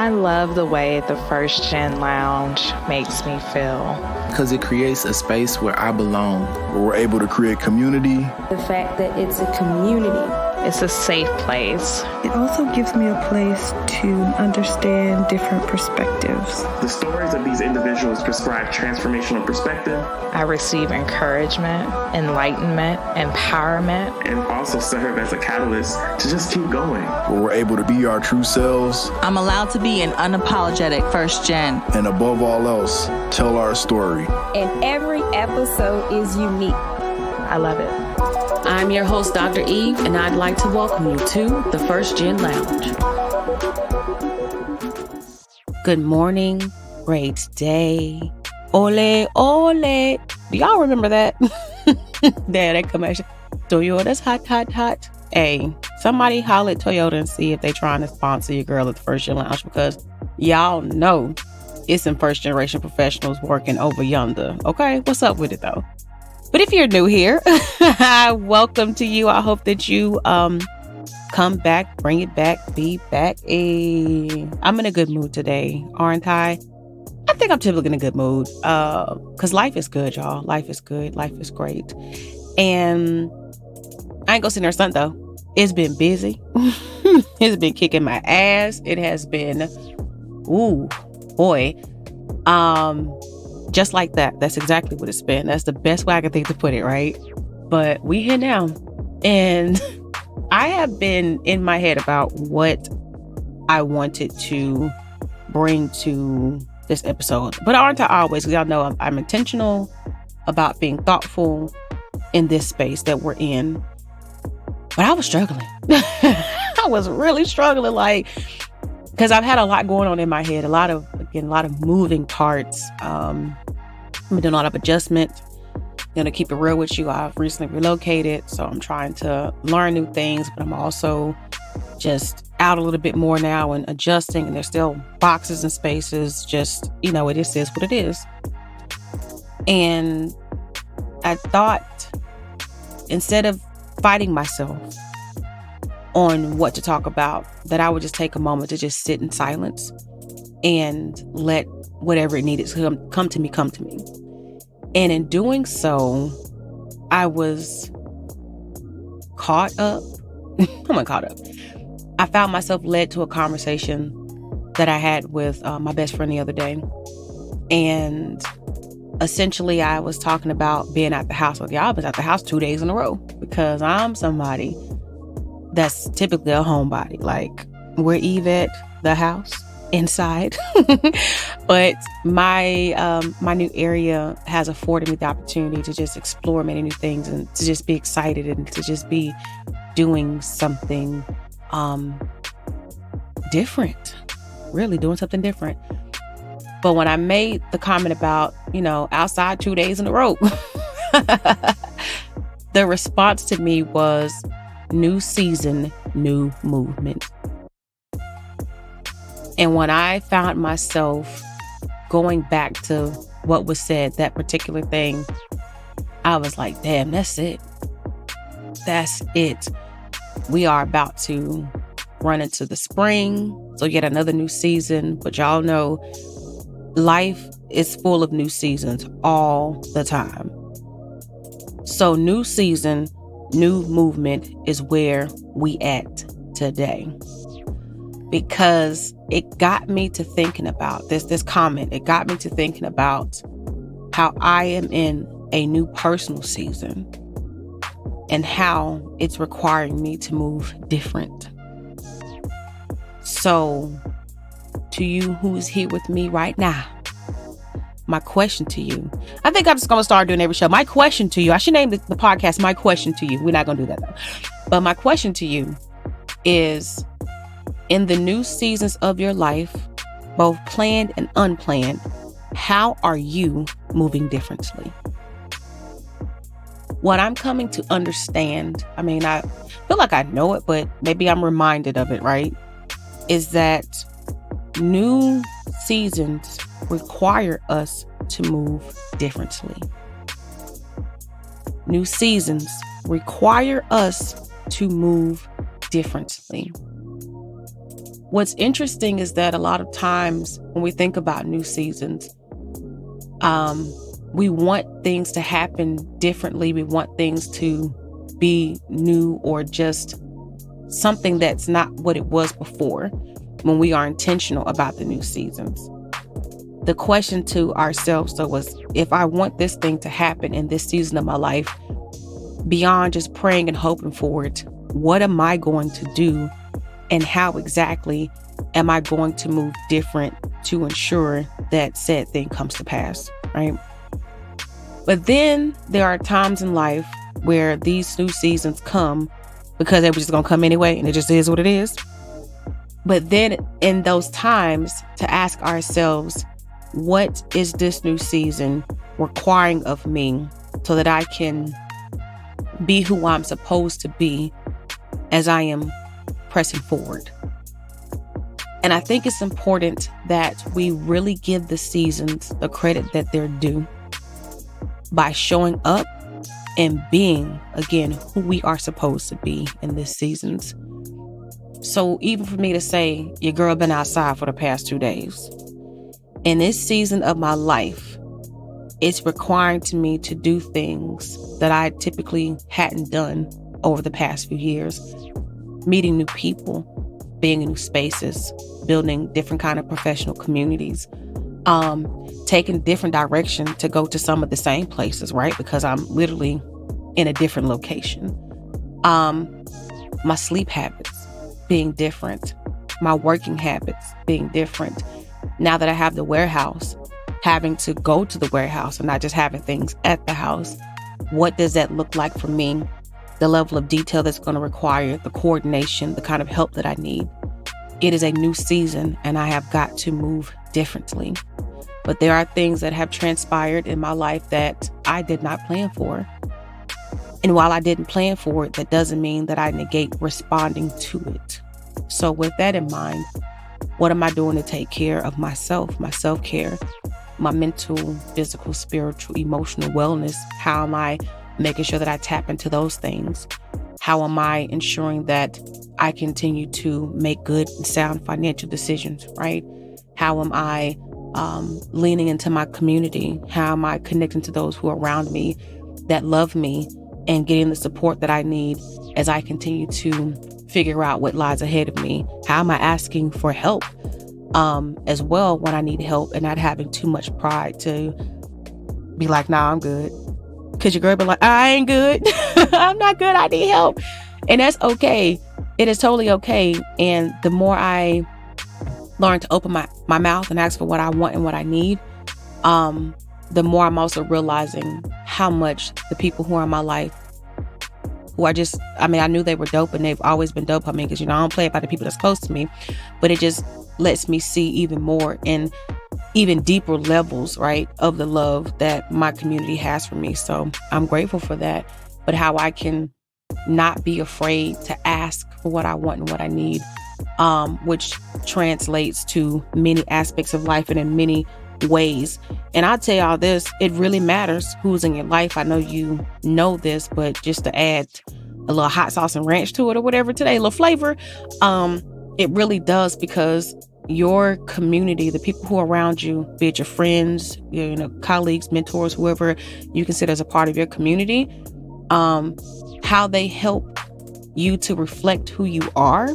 I love the way the First Gen Lounge makes me feel. Because it creates a space where I belong. Where we're able to create community. The fact that it's a community. It's a safe place. It also gives me a place to understand different perspectives. The stories of these individuals prescribe transformational perspective. I receive encouragement, enlightenment, empowerment. And also serve as a catalyst to just keep going. Where we're able to be our true selves. I'm allowed to be an unapologetic first gen. And above all else, tell our story. And every episode is unique. I love it. I'm your host, Dr. Eve, and I'd like to welcome you to the First Gen Lounge. Good morning, great day. Ole, ole. Do y'all remember that? That commercial. Toyota's hot, hot, hot. Hey, somebody holler at Toyota and see if they trying to sponsor your girl at the First Gen Lounge, because y'all know it's some first generation professionals working over yonder. Okay, what's up with it though? But if you're new here, welcome to you. I hope that you come back, bring it back, be back. I'm in a good mood today, aren't I? I think I'm typically in a good mood because life is good, y'all. Life is good. Life is great. And I ain't gonna sit there and stunt though. It's been busy. It's been kicking my ass. It has been, ooh, boy. Just like that. That's exactly what it's been. That's the best way I can think to put it, right? But we here now. And I have been in my head about what I wanted to bring to this episode. But aren't I always? Because y'all know I'm intentional about being thoughtful in this space that we're in. But I was struggling. I was really struggling, like, because I've had a lot going on in my head. A lot of moving parts. I've been doing a lot of adjustment. To keep it real with you, I've recently relocated, so I'm trying to learn new things, but I'm also just out a little bit more now and adjusting, and there's still boxes and spaces. Just, it is what it is. And I thought, instead of fighting myself on what to talk about, that I would just take a moment to just sit in silence and let whatever it needed to come to me. And in doing so, I was caught up. I found myself led to a conversation that I had with my best friend the other day. And essentially, I was talking about being at the house. Like, y'all been at the house 2 days in a row, because I'm somebody that's typically a homebody. Like, we're Yvette, the house, inside. But my new area has afforded me the opportunity to just explore many new things and to just be excited and to just be doing something different, really doing something different. But when I made the comment about, outside 2 days in a row, the response to me was new season, new movement. And when I found myself going back to what was said, that particular thing, I was like, damn, that's it. That's it. We are about to run into the spring. So yet another new season. But y'all know life is full of new seasons all the time. So new season, new movement is where we at today. Because it got me to thinking about this comment. It got me to thinking about how I am in a new personal season and how it's requiring me to move different. So, to you who is here with me right now, my question to you, I think I'm just going to start doing every show. My question to you, I should name the podcast My Question to You. We're not going to do that though. But my question to you is, in the new seasons of your life, both planned and unplanned, how are you moving differently? What I'm coming to understand, I feel like I know it, but maybe I'm reminded of it, right? Is that new seasons require us to move differently. New seasons require us to move differently. What's interesting is that a lot of times when we think about new seasons, we want things to happen differently. We want things to be new or just something that's not what it was before when we are intentional about the new seasons. The question to ourselves, though, was if I want this thing to happen in this season of my life, beyond just praying and hoping for it, what am I going to do and how exactly am I going to move different to ensure that said thing comes to pass, right? But then there are times in life where these new seasons come because they were just going to come anyway, and it just is what it is. But then in those times, to ask ourselves, what is this new season requiring of me so that I can be who I'm supposed to be as I am pressing forward? And I think it's important that we really give the seasons the credit that they're due by showing up and being, again, who we are supposed to be in this seasons. So even for me to say, your girl been outside for the past 2 days, in this season of my life, it's requiring to me to do things that I typically hadn't done over the past few years. Meeting new people, being in new spaces, building different kind of professional communities, taking different direction to go to some of the same places, right? Because I'm literally in a different location. My sleep habits being different, my working habits being different. Now that I have the warehouse, having to go to the warehouse and not just having things at the house, what does that look like for me? The level of detail that's going to require, the coordination, the kind of help that I need. It is a new season and I have got to move differently. But there are things that have transpired in my life that I did not plan for. And while I didn't plan for it, that doesn't mean that I negate responding to it. So with that in mind, what am I doing to take care of myself, my self-care, my mental, physical, spiritual, emotional wellness? How am I making sure that I tap into those things? How am I ensuring that I continue to make good and sound financial decisions, right? How am I leaning into my community? How am I connecting to those who are around me that love me and getting the support that I need as I continue to figure out what lies ahead of me? How am I asking for help as well when I need help and not having too much pride to be like, nah, I'm good. Because your girl be like, I ain't good. I'm not good. I need help. And that's okay. It is totally okay. And the more I learn to open my mouth and ask for what I want and what I need, the more I'm also realizing how much the people who are in my life, who are just, I knew they were dope and they've always been dope. Because, I don't play about the people that's close to me, but it just lets me see even more and even deeper levels, right, of the love that my community has for me. So I'm grateful for that. But how I can not be afraid to ask for what I want and what I need, which translates to many aspects of life and in many ways. And I'll tell y'all this, it really matters who's in your life. I know you know this, but just to add a little hot sauce and ranch to it or whatever today, a little flavor, it really does, because your community, the people who are around you, be it your friends, colleagues, mentors, whoever you consider as a part of your community, how they help you to reflect who you are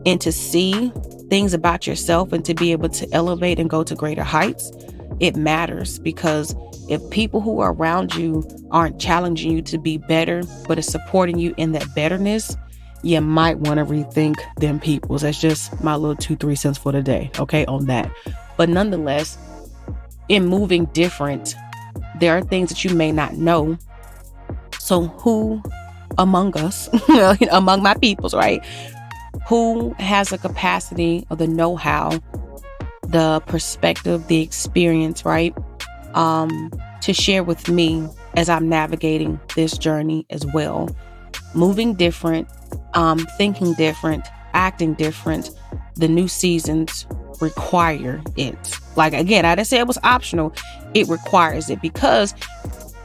and to see things about yourself and to be able to elevate and go to greater heights. It matters, because if people who are around you aren't challenging you to be better, but is supporting you in that betterness, you might want to rethink them peoples. That's just my little 2-3 cents for the day, okay, on that. But nonetheless, in moving different, there are things that you may not know. So who among us, among my peoples, right, who has the capacity or the know-how, the perspective, the experience, right, to share with me as I'm navigating this journey as well. Moving different, thinking different, acting different. The new seasons require it. Like, again, I didn't say it was optional. It requires it, because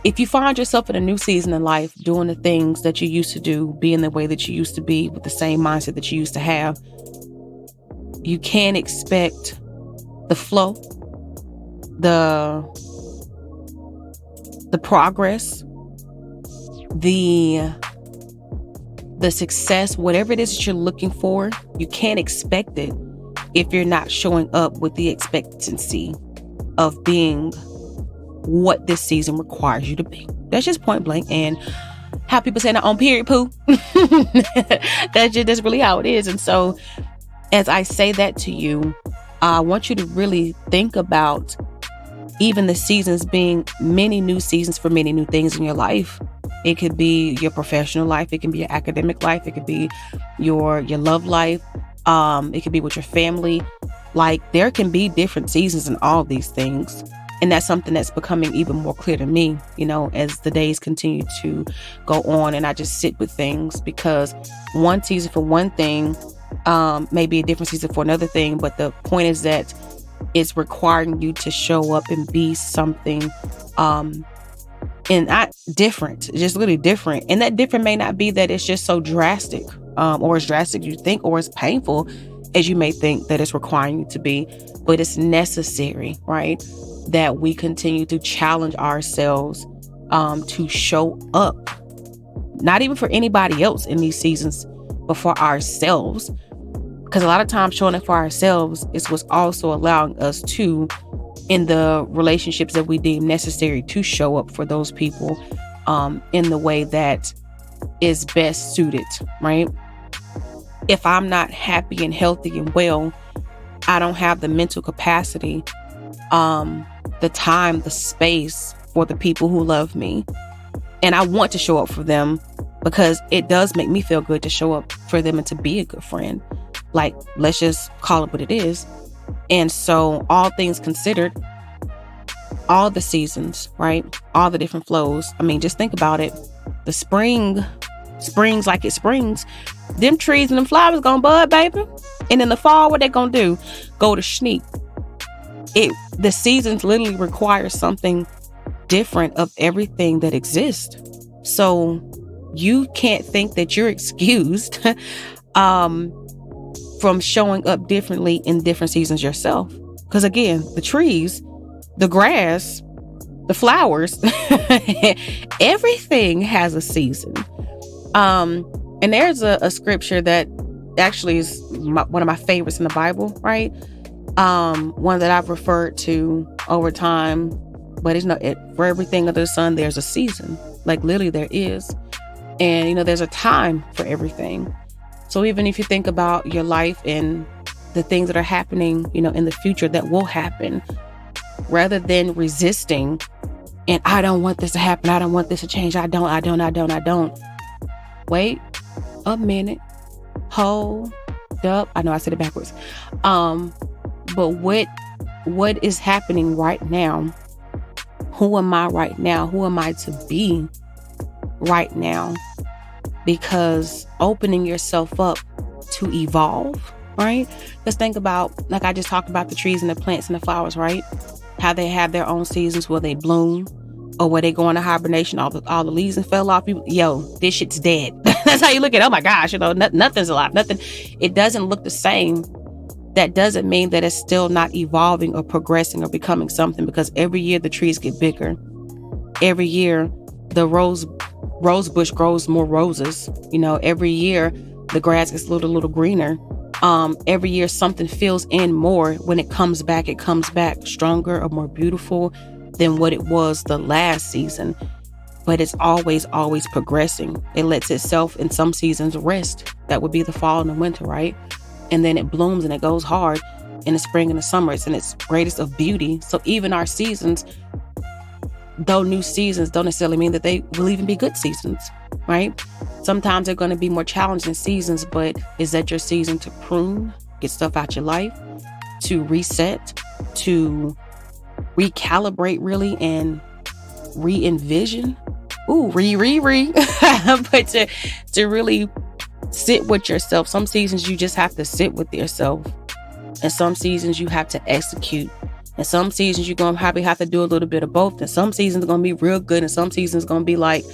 if you find yourself in a new season in life, doing the things that you used to do, being the way that you used to be, with the same mindset that you used to have, you can't expect the flow, the progress, the success, whatever it is that you're looking for. You can't expect it if you're not showing up with the expectancy of being what this season requires you to be. That's just point blank. And how people say that on period poo. That's really how it is. And so as I say that to you, I want you to really think about even the seasons being many new seasons for many new things in your life. It could be your professional life. It can be your academic life. It could be your love life. It could be with your family. Like, there can be different seasons in all these things. And that's something that's becoming even more clear to me, as the days continue to go on and I just sit with things, because one season for one thing may be a different season for another thing. But the point is that it's requiring you to show up and be something and not different, just literally different. And that different may not be that it's just so drastic or as drastic as you think, or as painful as you may think that it's requiring you to be, but it's necessary, right? That we continue to challenge ourselves to show up, not even for anybody else in these seasons, but for ourselves. Because a lot of times showing up for ourselves is what's also allowing us to, in the relationships that we deem necessary, to show up for those people in the way that is best suited, right? If I'm not happy and healthy and well, I don't have the mental capacity, the time, the space for the people who love me. And I want to show up for them because it does make me feel good to show up for them and to be a good friend. Like, let's just call it what it is. And so, all things considered, all the seasons, right? All the different flows. I mean, just think about it. The spring springs like it springs. Them trees and them flowers gonna bud, baby. And in the fall, what they gonna do? Go to sneak. The seasons literally require something different of everything that exists. So you can't think that you're excused from showing up differently in different seasons yourself. Because again, the trees, the grass, the flowers, everything has a season. And there's a scripture that actually is one of my favorites in the Bible, right? One that I've referred to over time, but it's not for everything under the sun. There's a season, like literally there is, and there's a time for everything. So even if you think about your life and the things that are happening, in the future that will happen, rather than resisting and I don't want this to happen, I don't want this to change, I don't. Wait a minute. Hold up. I know I said it backwards. But what is happening right now? Who am I right now? Who am I to be right now? Because opening yourself up to evolve, right? Let's think about, like I just talked about, the trees and the plants and the flowers, right? How they have their own seasons where they bloom or where they go into hibernation, all the leaves and fell off. This shit's dead. That's how you look at it. Oh my gosh, nothing's alive. Nothing. It doesn't look the same. That doesn't mean that it's still not evolving or progressing or becoming something, because every year the trees get bigger. Every year the rose bush grows more roses. Every year the grass gets a little greener. Every year something fills in more. When it comes back stronger or more beautiful than what it was the last season. But it's always progressing. It lets itself in some seasons rest. That would be the fall and the winter, right? And then it blooms and it goes hard in the spring and the summer. It's in its greatest of beauty. So even our seasons, though new seasons, don't necessarily mean that they will even be good seasons, right? Sometimes they're going to be more challenging seasons, but is that your season to prune, get stuff out your life, to reset, to recalibrate really, and re-envision? Ooh, but to really sit with yourself. Some seasons you just have to sit with yourself. And some seasons you have to execute. And some seasons you're going to probably have to do a little bit of both. And some seasons are going to be real good. And some seasons are going to be like,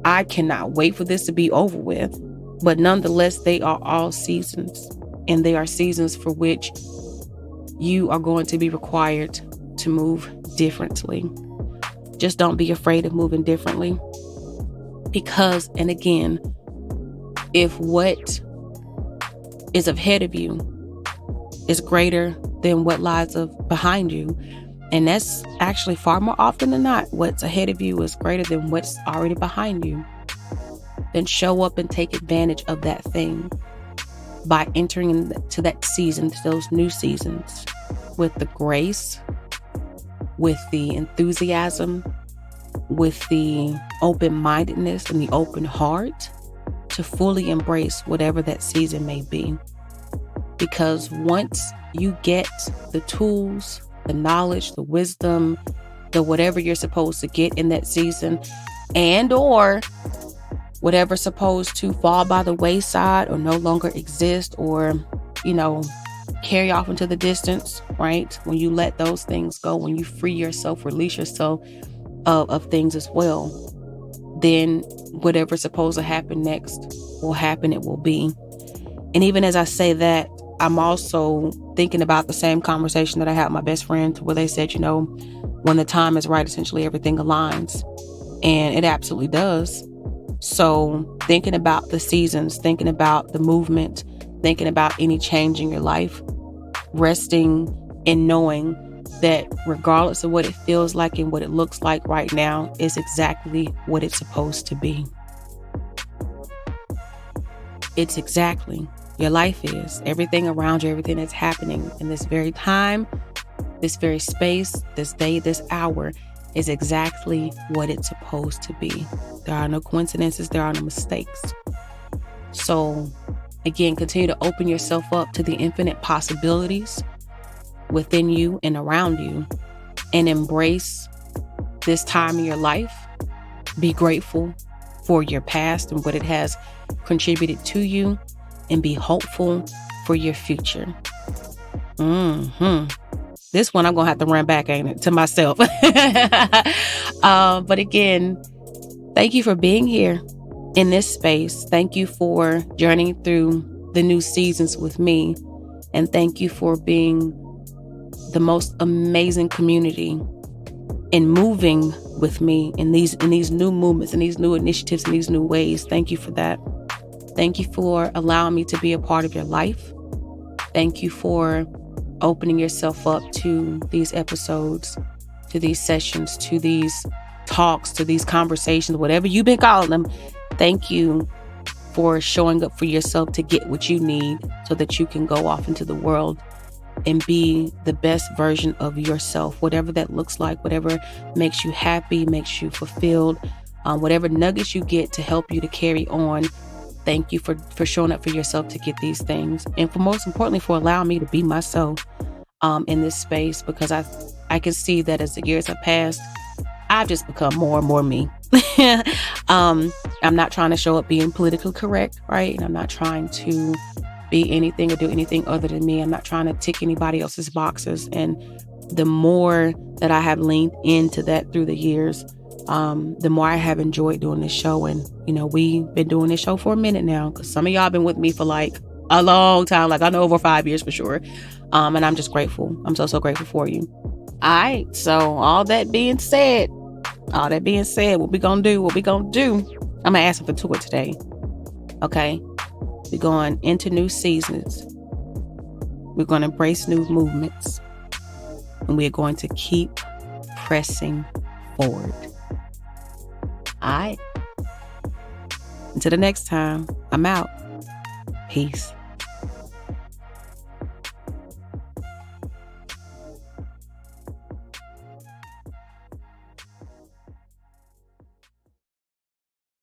I cannot wait for this to be over with. But nonetheless, they are all seasons. And they are seasons for which you are going to be required to move differently. Just don't be afraid of moving differently. Because, and again, if what is ahead of you is greater than what lies behind you, and that's actually far more often than not, what's ahead of you is greater than what's already behind you, then show up and take advantage of that thing by entering into that season, to those new seasons, with the grace, with the enthusiasm, with the open-mindedness and the open heart to fully embrace whatever that season may be. Because once you get the tools, the knowledge, the wisdom, the whatever you're supposed to get in that season, and or whatever's supposed to fall by the wayside or no longer exist, or, carry off into the distance, right? When you let those things go, when you free yourself, release yourself of things as well, then whatever's supposed to happen next will happen, it will be. And even as I say that, I'm also thinking about the same conversation that I had with my best friend, where they said, when the time is right, essentially everything aligns. And it absolutely does. So thinking about the seasons, thinking about the movement, thinking about any change in your life, resting in knowing that regardless of what it feels like and what it looks like right now, is exactly what it's supposed to be. It's exactly. Your life is. Everything around you, everything that's happening in this very time, this very space, this day, this hour, is exactly what it's supposed to be. There are no coincidences. There are no mistakes. So, again, continue to open yourself up to the infinite possibilities within you and around you, and embrace this time in your life. Be grateful for your past and what it has contributed to you, and be hopeful for your future. This one I'm going to have to run back, ain't it, to myself. But again, thank you for being here in this space. Thank you for journeying through the new seasons with me. And thank you for being the most amazing community and moving with me in these new movements, and these new initiatives, and these new ways. Thank you for that. Thank you for allowing me to be a part of your life. Thank you for opening yourself up to these episodes, to these sessions, to these talks, to these conversations, whatever you've been calling them. Thank you for showing up for yourself to get what you need so that you can go off into the world and be the best version of yourself, whatever that looks like, whatever makes you happy, makes you fulfilled, whatever nuggets you get to help you to carry on. Thank you for showing up for yourself to get these things. And for most importantly, for allowing me to be myself in this space, because I can see that as the years have passed, I've just become more and more me. I'm not trying to show up being politically correct, right? And I'm not trying to be anything or do anything other than me. I'm not trying to tick anybody else's boxes. And the more that I have leaned into that through the years, the more I have enjoyed doing this show. And, we've been doing this show for a minute now, because some of y'all been with me for like a long time, like I know over 5 years for sure. And I'm just grateful. I'm so grateful for you. All right. So all that being said, what we gonna do? I'm gonna ask for tour today. Okay. We're going into new seasons. We're going to embrace new movements. And we're going to keep pressing forward. All right. Until the next time, I'm out. Peace.